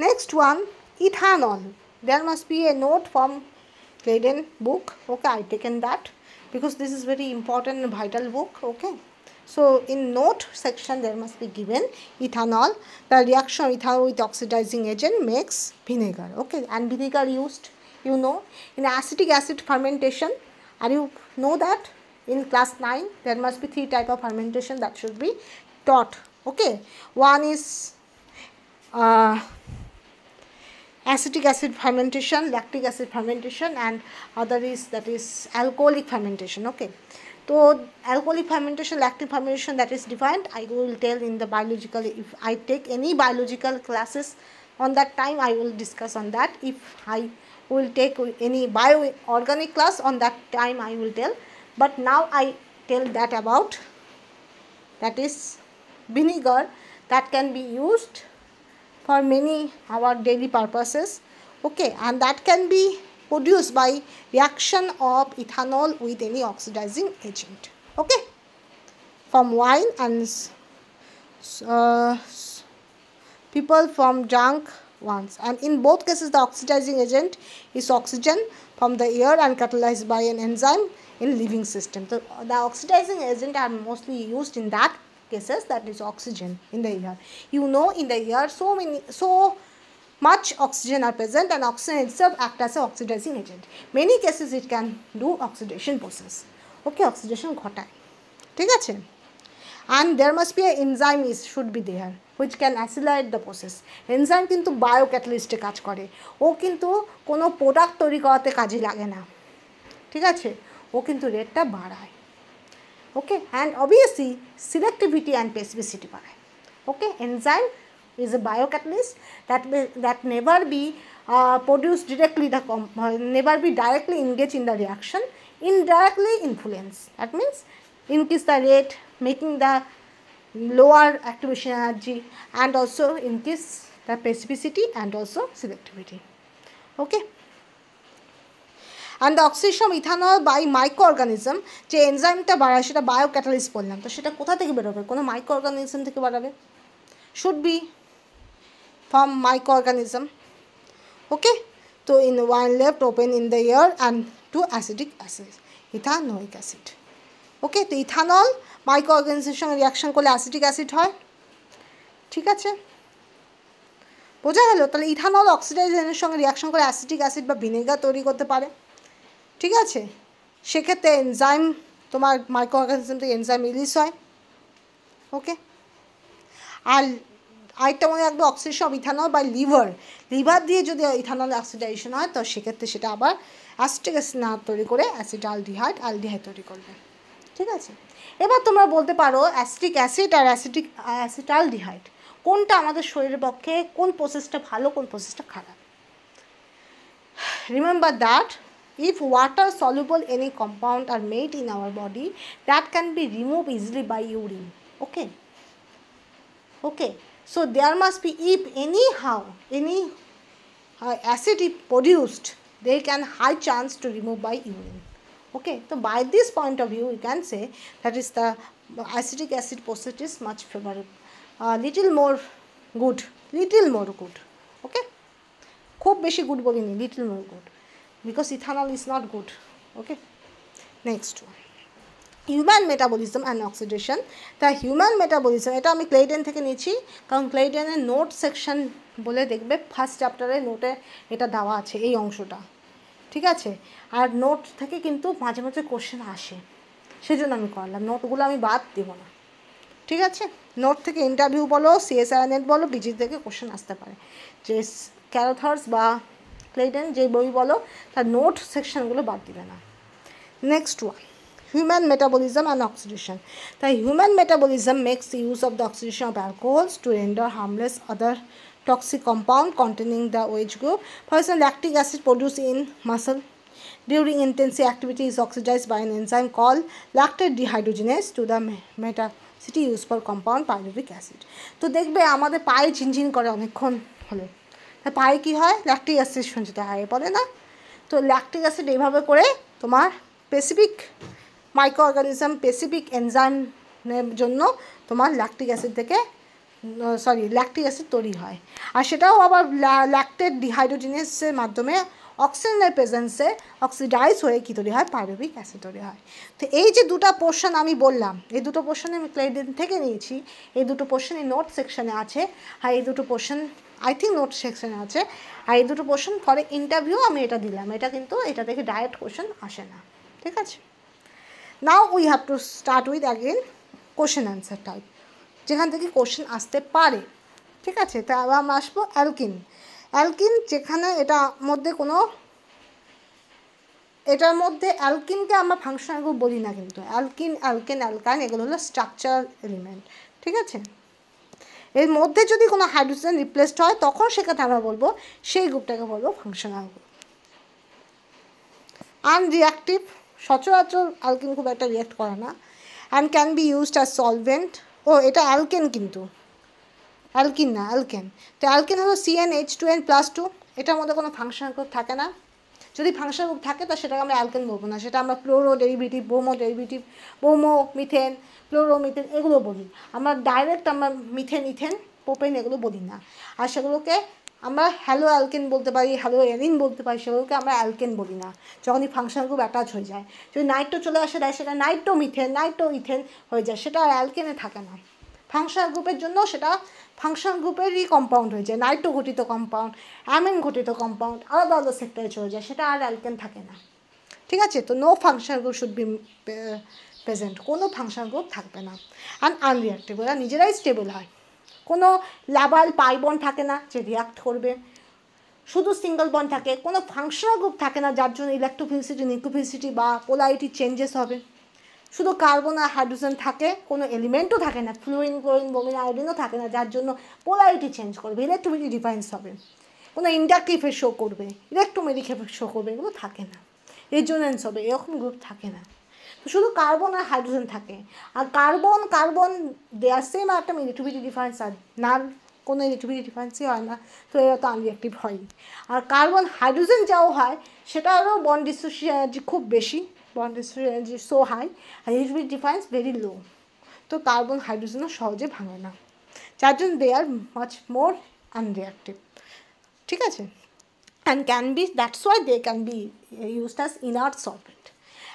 Next one, ethanol. There must be a note from Claydon book. Okay, I taken that because this is very important and vital book. Okay, so in note section there must be given ethanol. The reaction of ethanol with oxidizing agent makes vinegar. Okay, and vinegar used, you know, in acetic acid fermentation. Are you know that in class 9 there must be 3 type of fermentation that should be taught. Okay, one is acetic acid fermentation, lactic acid fermentation, and other is that is alcoholic fermentation. Okay, so alcoholic fermentation, lactic fermentation, that is defined. I will tell in the biological, if I take any biological classes on that time I will discuss on that. If I will take any bioorganic class on that time I will tell, but now I tell that about, that is vinegar, that can be used for many our daily purposes. Okay, and that can be produced by reaction of ethanol with any oxidizing agent. Okay, from wine and people from drunk ones, and in both cases the oxidizing agent is oxygen from the air and catalyzed by an enzyme in living system. So the oxidizing agent are mostly used in that cases, that is oxygen in the air. You know, in the air so much oxygen are present, and oxygen itself act as an oxidizing agent. Many cases it can do oxidation process. Okay, oxidation ঘটায়, ঠিক আছে। and there must be an enzyme should be there which can accelerate the process. enzyme কিন্তু বায়োক্যাটালিস্টে কাজ করে, ও কিন্তু কোনো product তৈরি করাতে কাজে লাগে না, ঠিক আছে, ও কিন্তু রেটটা বাড়ায়। Okay, and obviously selectivity and specificity বাড়ায়। Okay, enzyme is a biocatalyst that never be produced directly, never be directly engaged in the reaction, indirectly influence. That means increase the rate, making the lower activation energy, and also increase the specificity and also selectivity. Okay, and the oxidation of ethanol by microorganism, যে এনজাইমটা বাড়ায় সেটা বায়োক্যাটালিস্ট বললাম, তো সেটা কোথা থেকে বেরোবে? কোনো মাইক্রোঅর্গানিজম থেকে বাড়াবে, should be from microorganism. Okay, so in one left open in the air and 2 acetic acid, ethanoic acid. Okay, তো ইথানল মাইক্রোঅর্গানিজমের সঙ্গে রিয়াকশন করলে অ্যাসিটিক অ্যাসিড হয়, ঠিক আছে, বোঝা গেল? তাহলে ইথানল অক্সিডাইজেশনের সঙ্গে রিয়াকশন করে অ্যাসিটিক অ্যাসিড বা ভিনেগার তৈরি করতে পারে, ঠিক আছে। সেক্ষেত্রে এনজাইম, তোমার মাইক্রোঅর্গানিজম থেকে এনজাইম রিলিজ হয়। ওকে, আর আরেকটা মনে রাখবে, oxidation of ethanol by liver দিয়ে যদি ইথানল অক্সিডাইজেশন হয় তো সেক্ষেত্রে সেটা আবার অ্যাসিটিক অ্যাসিড না তৈরি করে অ্যাসিটালডিহাইড তৈরি করবে, ঠিক আছে। এবার তোমরা বলতে পারো অ্যাসিটিক অ্যাসিড আর অ্যাসিটালডিহাইড কোনটা আমাদের শরীরের পক্ষে, কোন প্রসেসটা ভালো, কোন প্রসেসটা খারাপ। Remember that if water soluble any compound are made in our body, that can be removed easily by urine. Okay, okay, so there must be, if anyhow any acid is produced, they can high chance to remove by urine. Okay, so by this point of view, you can say that is the acetic acid process is much favorable, little more good, okay. খুব বেশি good বলিনি, little more good, because ethanol is not good, okay. Next human metabolism and oxidation. তা human metabolism এটা আমি Clayden থেকে নিয়েছি, কারণ ক্লেইডেনের note section বলে দেখবে ফার্স্ট চ্যাপ্টারে নোটে এটা দেওয়া আছে এই অংশটা, ঠিক আছে. আর নোট থেকে কিন্তু মাঝে মাঝে কোশ্চেন আসে, সেজন্য আমি করলাম, নোটগুলো আমি বাদ দেবো না, ঠিক আছে. নোট থেকে ইন্টারভিউ বলো, সিএসআই নেট বলো, বিজি থেকে কোশ্চেন আসতে পারে, যে ক্যারোথার্স বা ক্লেইডেন যে বই বলো তার নোট সেকশনগুলো বাদ দিবে না. Next one, human metabolism and oxidation. The human metabolism makes use of the oxidation of alcohols to render harmless other toxic compound containing the OH group. For example, lactic acid produced in muscle during intensive activity is oxidized by an enzyme called lactate dehydrogenase to the metacity used for compound pyruvic acid. তো দেখবে আমাদের পায়ে ঝিনঝিন করে অনেকক্ষণ হলে, তা পায়ে কী হয়, ল্যাকটিক অ্যাসিড সঞ্চিত হয়, বলে না. তো ল্যাকটিক অ্যাসিড এইভাবে করে তোমার স্পেসিফিক মাইক্রো অর্গানিজম, স্পেসিফিক এনজাইমের জন্য তোমার ল্যাকটিক অ্যাসিড থেকে ল্যাকটিক অ্যাসিড তৈরি হয়, আর সেটাও আবার ল্যাকটেড ডিহাইড্রোজেনেসের মাধ্যমে অক্সিজেনের প্রেজেন্সে অক্সিডাইজ হয়ে কী তৈরি হয়, পাইরুভিক অ্যাসিড তৈরি হয়. তো এই যে দুটো পোর্শন আমি বললাম, এই দুটো পোর্শন আমি ক্লেইডেন থেকে নিয়েছি, এই দুটো পোর্শন এই নোট সেকশনে আছে, আর এই দুটো পোর্শন আই থিঙ্ক নোট সেকশনে আছে, আর এই দুটো পোর্শন ফরে ইন্টারভিউ আমি এটা দিলাম, এটা কিন্তু এটা থেকে ডাইরেক্ট কোশ্চেন আসে না, ঠিক আছে. Now we have to start with again question answer type, যেখান থেকে কোশ্চেন আসতে পারে, ঠিক আছে. তা আবার আমরা আসবো অ্যালকিন. অ্যালকিন যেখানে এটার মধ্যে অ্যালকিনকে আমরা ফাংশনাল গ্রুপ বলি না, কিন্তু অ্যালকিন, অ্যালকেন, অ্যালকাইন এগুলো হলো স্ট্রাকচারাল এলিমেন্ট, ঠিক আছে. এর মধ্যে যদি কোনো হাইড্রোজেন রিপ্লেসড হয় তখন সেক্ষেত্রে আমরা বলবো সেই গ্রুপটাকে বলবো ফাংশনাল গ্রুপ. আনরিঅ্যাক্টিভ, সচরাচর অ্যালকিন খুব একটা রিঅ্যাক্ট করে না, and can be used as solvent. ও এটা অ্যালকেন, কিন্তু অ্যালকিন না, অ্যালকেন. তো অ্যালকেন হলো CnH2n+2, এটার মধ্যে কোনো ফাংশনাল গ্রুপ থাকে না. যদি ফাংশনাল গ্রুপ থাকে তা সেটাকে আমরা অ্যালকেন বলবো না, সেটা আমরা fluoro derivative, bromo methane, chloromethane এগুলো বলি. আমরা ডাইরেক্ট আমরা মিথেন, ইথেন, প্রোপেন এগুলো বলি না, আর সেগুলোকে আমরা হ্যালো অ্যালকেন বলতে পারি, হ্যালো এরিন বলতে পারি, সেগুলোকে আমরা অ্যালকেন বলি না যখনই ফাংশনাল গ্রুপ অ্যাটাচ হয়ে যায়. যদি নাইট্রো চলে আসে দেয় সেটা নাইট্রো মিথেন, নাইট্রো ইথেন হয়ে যায়, সেটা আর অ্যালকেনে থাকে না. ফাংশনাল গ্রুপের জন্য সেটা ফাংশনাল গ্রুপেরই কম্পাউন্ড হয়ে যায়, নাইট্রো ঘটিত কম্পাউন্ড, অ্যামিন ঘটিত কম্পাউন্ড, আলাদা আলাদা সেক্টরে চলে যায়, সেটা আর অ্যালকেন থাকে না, ঠিক আছে. তো no functional group should be present, কোনো ফাংশনাল গ্রুপ থাকবে না. অ্যান্ড আনরিঅ্যাক্টিভ, ওরা নিজেরাই স্টেবল হয়, কোনো লাভাল পাই বন্ড থাকে না যে রিয়াক্ট করবে, শুধু সিঙ্গল বন্ড থাকে, কোনো ফাংশনাল গ্রুপ থাকে না যার জন্য ইলেকট্রোফিলিসিটি, নিউক্লিওফিলিসিটি বা পোলারিটি চেঞ্জেস হবে, শুধু কার্বন আর হাইড্রোজেন থাকে, কোনো এলিমেন্টও থাকে না, ফ্লুরিন, ক্লোরিন, ব্রোমিন, আয়োডিনও থাকে না যার জন্য পোলারিটি চেঞ্জ করবে, ইলেকট্রোফিলিটি ডিফারেন্স হবে, কোনো ইন্ডাকটিভ এফেক্ট শো করবে, ইলেকট্রোমেটিক এফেক্ট শো করবে, এগুলো থাকে না, রেজোনেন্স হবে, এরকম গ্রুপ থাকে না. তো শুধু কার্বন আর হাইড্রোজেন থাকে, আর কার্বন দেয়ার সেম একটা ইলেকট্রিসিটি ডিফারেন্স, আর নার কোনো ইলেকট্রিসিটি ডিফারেন্সই হয় না, তো এরা তো আনরিঅ্যাক্টিভ হয়. আর কার্বন হাইড্রোজেন যাও হয় সেটা আরও বন্ড ডিসোসিয়েশন এনার্জি খুব বেশি, bond dissociation energy so high, আর ইলেকট্রিসিটি ডিফারেন্স ভেরি লো, তো কার্বন হাইড্রোজেনও সহজে ভাঙে না, যার জন্য দে আর মাচ মোর আনরিঅ্যাক্টিভ, ঠিক আছে. And can be, that's why they can be used as inert solvent.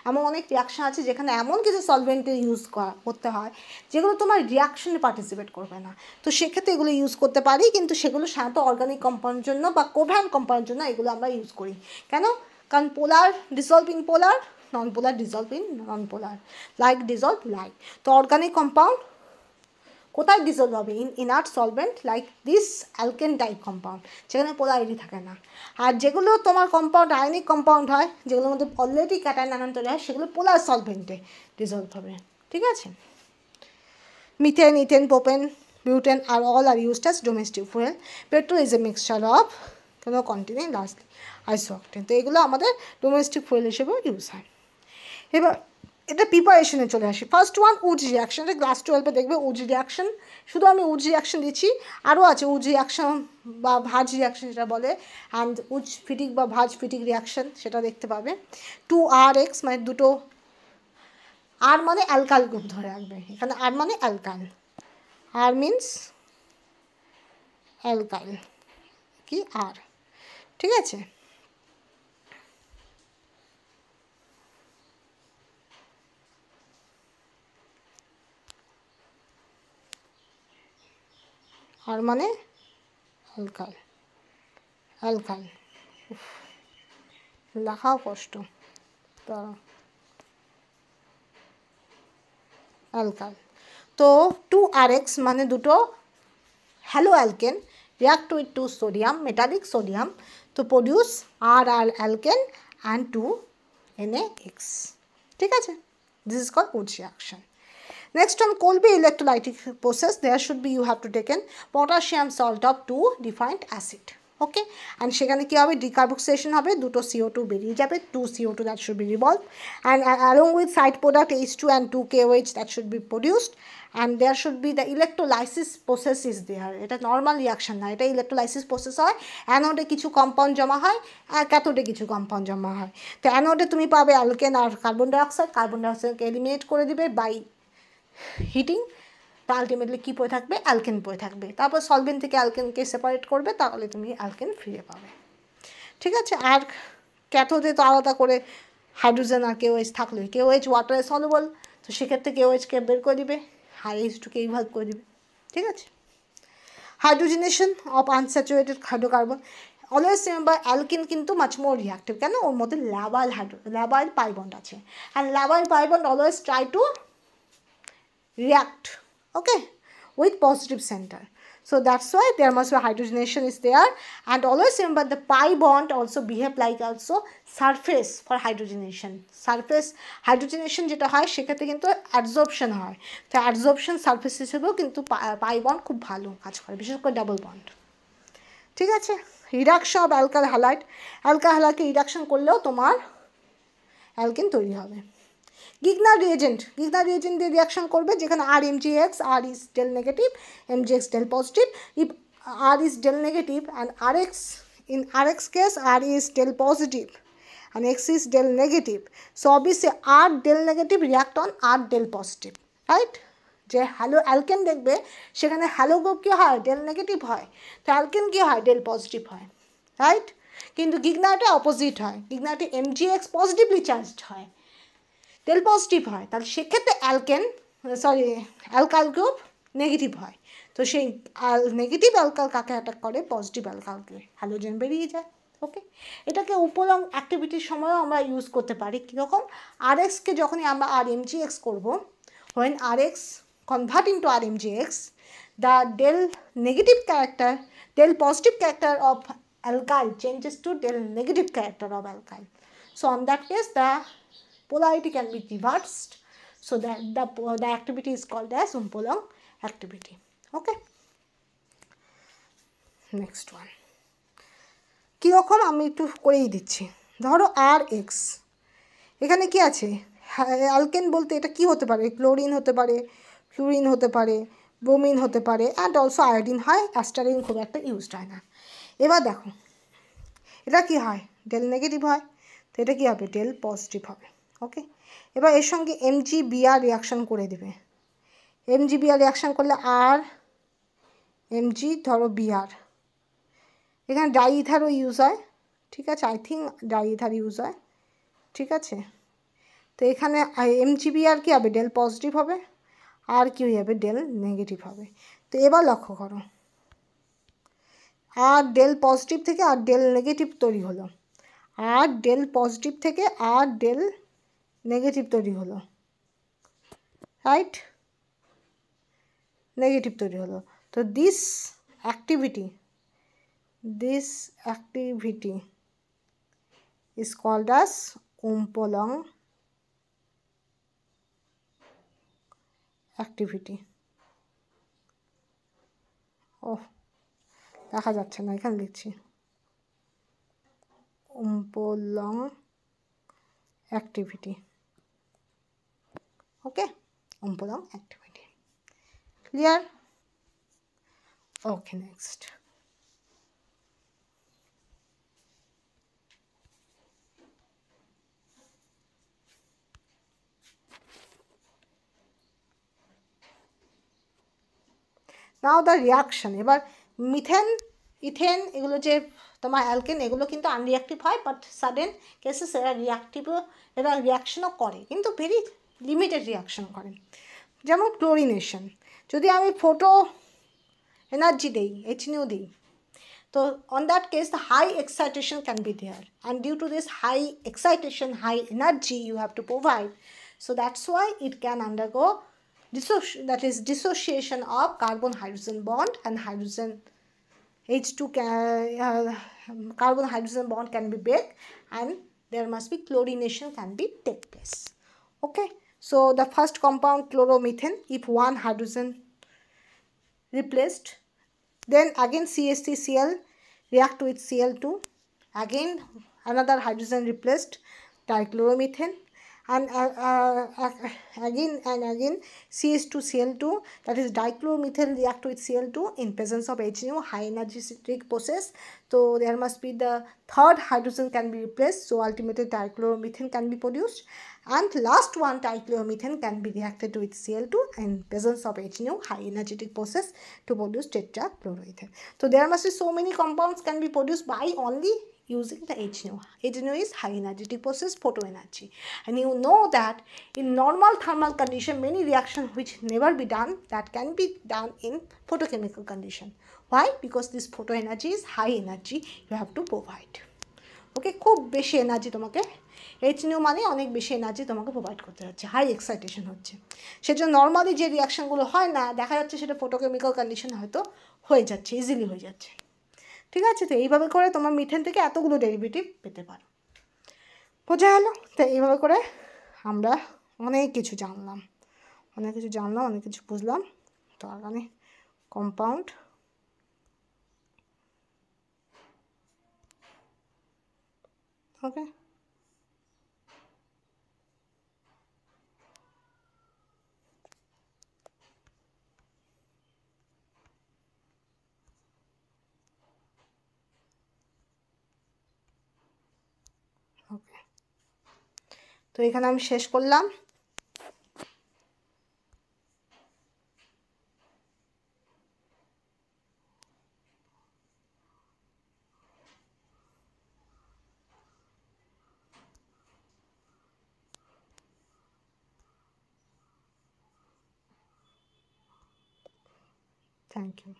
এমন অনেক রিয়াকশান আছে যেখানে এমন কিছু সলভেন্টের ইউজ করতে হয় যেগুলো তোমার রিয়াকশনে পার্টিসিপেট করবে না, তো সেক্ষেত্রে এগুলো ইউজ করতে পারি, কিন্তু সেগুলো সাধারণত অর্গানিক কম্পাউন্ডের জন্য বা কোভ্যালেন্ট কম্পাউন্ডের জন্য এগুলো আমরা ইউজ করি. কেন? কারণ polar dissolve in polar, non polar dissolve in non polar, like dissolve like. তো অর্গানিক কম্পাউন্ড কোথায় ডিসলভ হবে? In inert solvent like this alkane type compound, যেখানে পোলারিটি থাকে না. আর যেগুলো তোমার কম্পাউন্ড আয়নিক কম্পাউন্ড হয়, যেগুলোর মধ্যে অলরেডি ক্যাটায়ন আয়ন তৈরি হয়, সেগুলো পোলার সলভেন্টে ডিসলভ হবে, ঠিক আছে. মিথেন, ইথেন, প্রোপেন, বিউটেন আর all are used as domestic fuel. Petrol is a mixture of কোনো কন্টিনিউ লাস্টলি আইসোঅক্টেন. তো এগুলো আমাদের ডোমেস্টিক ফুয়েল হিসেবেও ইউজ হয়. এবার এটা প্রিপারেশনে চলে আসি। ফার্স্ট ওয়ান উডস রিয়াকশন, এটা ক্লাস 12-এ দেখবে উডস রিয়াকশন, শুধু আমি উডস রিয়াকশন দিচ্ছি, আরও আছে উডস রিয়াকশন বা ভাজ রিয়াকশন যেটা বলে, অ্যান্ড উডস ফিটিক বা ভাজ ফিটিক রিয়াকশন সেটা দেখতে পাবে। 2RX মানে দুটো, আর মানে অ্যালকাইল গ্রুপ ধরে রাখবে, এখানে আর মানে অ্যালকাইল, আর মিনস অ্যালকাইল কি আর, ঠিক আছে। আর মানে অ্যালকাইল, অ্যালকাইল, লেখাও কষ্ট, তারা অ্যালকাইল। তো 2RX মানে দুটো hello alkane react with 2 sodium metallic sodium to produce R alkane and 2NaX, ঠিক আছে। This is called Wurtz reaction. Next on Kolbe electrolytic process, there should be, you have to take in potassium salt of 2 defined acid, okay, and সেখানে কি হবে, decarboxylation হবে, দুটো CO2 বেরিয়ে যাবে, 2 CO2 that should be revolved, and along with side product H2 and 2 KOH that should be produced, and there should be the electrolysis process is there. এটা normal reaction না, এটা ইলেকট্রোলাইসিস প্রসেস হয়, অ্যানোডে কিছু compound জমা হয় আর ক্যাথোডে কিছু compound জমা হয়। তো অ্যানোডে তুমি পাবে অ্যালকেন আর কার্বন ডাইঅক্সাইডকে এলিমিনেট করে দিবে বাই হিটিং, তা আলটিমেটলি কী পড়ে থাকবে, অ্যালকেন পড়ে থাকবে, তারপর সলভেন্ট থেকে অ্যালকেনকে সেপারেট করবে, তাহলে তুমি অ্যালকেন ফিরে পাবে, ঠিক আছে। আর ক্যাথোডে তো আলাদা করে হাইড্রোজেন আর KOH থাকলে, KOH ওয়াটারে সলুবল, তো সেক্ষেত্রে KOHকে বের করে দিবে আর H2কে ইনভলভ করে দিবে, ঠিক আছে। Hydrogenation of unsaturated hydrocarbon, always remember alkene কিন্তু মাচ মোর রিয়াক্টিভ, কেন, ওর মধ্যে ল্যাবাইল পাই বন্ড আছে, and labile pi bond always try to react, okay, with positive center, so that's why there must be hydrogenation is there, and always remember the pi bond also behave like also surface for hydrogenation, surface hydrogenation যেটা হয় সেক্ষেত্রে কিন্তু অ্যাডসর্পশন হয়, তো অ্যাডসর্পশন surface হিসেবেও কিন্তু pi bond খুব ভালো কাজ করে, বিশেষ করে ডাবল বন্ড, ঠিক আছে। রিডাকশন অফ অ্যালকাইল হ্যালাইডকে রিডাকশন করলেও তোমার অ্যালকেন তৈরি হবে। গিগনার রিয়েজেন্ট দিয়ে রিয়াকশন করবে, যেখানে RMgX, R is del negative, MgX del positive. If R is del negative and in RX case R is del positive and X is del negative, so obviously R del negative react on R del positive, right? যে hello alkane দেখবে সেখানে hello group কী হয়, del negative হয়, তো alkane কী হয়, del positive হয়, right. কিন্তু গিগনারটা opposite হয়, গিগনারটা MgX পজিটিভলি চার্জড হয়, ডেল পজিটিভ হয়, তাহলে সেক্ষেত্রে অ্যালকাইল গ্রুপ নেগেটিভ হয়, তো সেই নেগেটিভ অ্যালকাইল কাকে অ্যাটাক করে, পজিটিভ অ্যালকাইলকে, হ্যালোজেন বেরিয়ে যায়, ওকে। এটাকে উপলং অ্যাক্টিভিটির সময়ও আমরা ইউজ করতে পারি, কীরকম, RXকে যখনই আমরা RMgX করবো, when RX convert into RMgX, the del positive character of alkyl changes to del negative character of alkyl, so on that case the polarity can be reversed, so that the activity is called as Umpolong activity, okay. Next one কীরকম আমি একটু করেই দিচ্ছি, ধরো RX, এখানে কি আছে, alkane বলতে এটা কি হতে পারে, ক্লোরিন হতে পারে, ফ্লুরিন হতে পারে, ব্রোমিন হতে পারে, অ্যান্ড অলসো আয়োডিন হয়, অ্যাস্টারিন খুব একটা ইউজড হয় না। এবার দেখো এটা কি হয়, ডেল নেগেটিভ হয়, তো এটা কী হবে, ডেল পজিটিভ হবে, ওকে। এবার এর সঙ্গে MgBr রিয়াকশান করে দেবে, MgBr রিয়াকশান করলে আর Mg ধরো Br, এখানে ডাইইথারও ইউজ হয়, ঠিক আছে, আই থিঙ্ক ডাইইথার ইউজ হয়, ঠিক আছে। তো এখানে MgBr কী হবে, ডেল পজিটিভ হবে, আর কি হয়ে যাবে, ডেল নেগেটিভ হবে। তো এবার লক্ষ্য করো, আর ডেল পজিটিভ থেকে আর ডেল নেগেটিভ তৈরি হলো, আর ডেল পজিটিভ থেকে আর ডেল নেগেটিভ তৈরি হলো, রাইট, নেগেটিভ তৈরি হলো। তো this activity is called as Umpolong activity. দেখা যাচ্ছে না, এখানে লিখছি Umpolong activity. Okay, Umpolong activity. Clear? Okay, next. Now the reaction. এবার মিথেন, ইথেন এগুলো যে তোমার অ্যালকেন, এগুলো কিন্তু আনরিয়াক্টিভ হয়, বাট সাডেন কেসেস এরা রিয়াক্টিভও, এরা রিয়াকশনও করে, কিন্তু ভেরি লিমিটেড রিয়াকশন করে। যেমন ক্লোরিনেশন, যদি আমি ফোটো এনার্জি দিই, HNO দিই, তো on that case the high excitation can be there, and due to this high excitation, high energy you have to provide, so that's why it can undergo dissociation of carbon hydrogen bond, and hydrogen H2 carbon hydrogen bond can be break, and there must be chlorination can be take place. Okay, so the first compound chloromethane, if one hydrogen replaced, then again CH3Cl react with Cl2, again another hydrogen replaced, dichloromethane, and again and again CH2Cl2, that is dichloromethane react with Cl2 in presence of HNO, high energetic process. So there must be the third hydrogen can be replaced, so ultimately dichloromethane can be produced, and last one dichloromethane can be reacted with Cl2 in presence of HNO, high energetic process, to produce tetrachloroethane. So there must be so many compounds can be produced by only using the HNO. HNO is high energetic process, photo energy, and you know that in normal thermal condition many reactions which never be done, that can be done in photochemical condition. Why? Because this photo energy is high energy, you have to provide. ওকে, খুব বেশি energy তোমাকে, HNO মানে অনেক বেশি energy তোমাকে provide করতে হচ্ছে, high excitation হচ্ছে, সেজন্য নর্মালি যে রিয়াকশানগুলো হয় না, দেখা যাচ্ছে সেটা ফটোকেমিক্যাল কন্ডিশনে হয়তো হয়ে যাচ্ছে, ইজিলি হয়ে যাচ্ছে। ঠিক আছে, তো এইভাবে করে তোমার মিথেন থেকে এতগুলো ডেরিভেটিভ পেতে পারো। বোঝা গেল? তো এইভাবে করে আমরা অনেক কিছু জানলাম, অনেক কিছু বুঝলাম। তো আগামী কম্পাউন্ড, ওকে, ওকে, তো এখানে আমি শেষ করলাম। Thank you.